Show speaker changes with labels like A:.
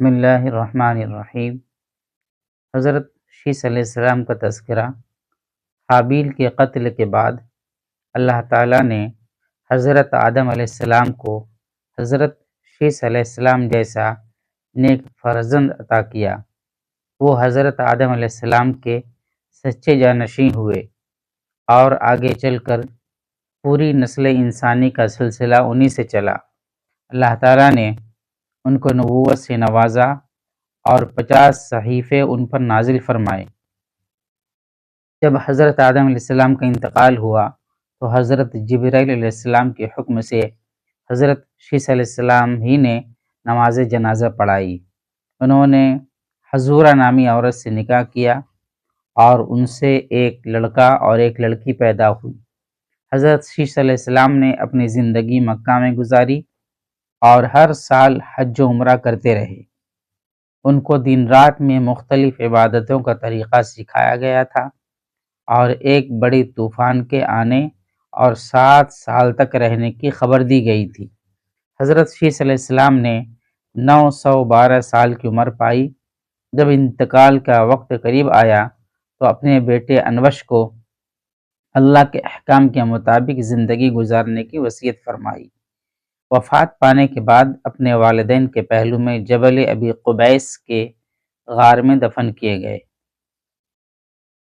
A: بسم اللہ الرحمن الرحیم۔ حضرت شیس علیہ السلام کا تذکرہ۔ حابیل کے قتل کے بعد اللہ تعالیٰ نے حضرت آدم علیہ السلام کو حضرت شیس علیہ السلام جیسا نیک فرزند عطا کیا۔ وہ حضرت آدم علیہ السلام کے سچے جانشین ہوئے اور آگے چل کر پوری نسل انسانی کا سلسلہ انہی سے چلا۔ اللہ تعالیٰ نے ان کو نبوت سے نوازا اور 50 صحیفے ان پر نازل فرمائے۔ جب حضرت آدم علیہ السلام کا انتقال ہوا تو حضرت جبرائیل علیہ السلام کے حکم سے حضرت شیس علیہ السلام ہی نے نماز جنازہ پڑھائی۔ انہوں نے حضورہ نامی عورت سے نکاح کیا اور ان سے ایک لڑکا اور ایک لڑکی پیدا ہوئی۔ حضرت شیس علیہ السلام نے اپنی زندگی مکہ میں گزاری اور ہر سال حج و عمرہ کرتے رہے۔ ان کو دن رات میں مختلف عبادتوں کا طریقہ سکھایا گیا تھا اور ایک بڑی طوفان کے آنے اور 7 سال تک رہنے کی خبر دی گئی تھی۔ حضرت شیس علیہ السلام نے 912 سال کی عمر پائی۔ جب انتقال کا وقت قریب آیا تو اپنے بیٹے انوش کو اللہ کے احکام کے مطابق زندگی گزارنے کی وصیت فرمائی۔ وفات پانے کے بعد اپنے والدین کے پہلو میں جبل ابی قبیس کے غار میں دفن کیے گئے۔